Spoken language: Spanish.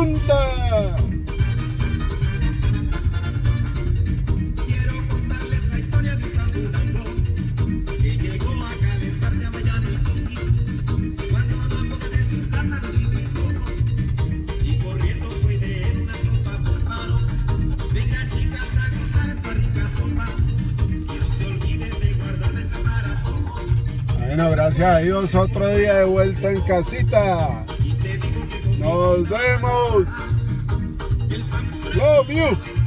punta. Quiero contarles la historia de San Durango, que llegó a calentarse a Miami cuando abajo de su casa lo divisó y corriendo fue de él una sopa con paro. Vengan chicas a gozar esta rica sopa y no se olviden de guardar el caparazón. Bueno, gracias a Dios, otro día de vuelta en casita. Nos vemos. Love you.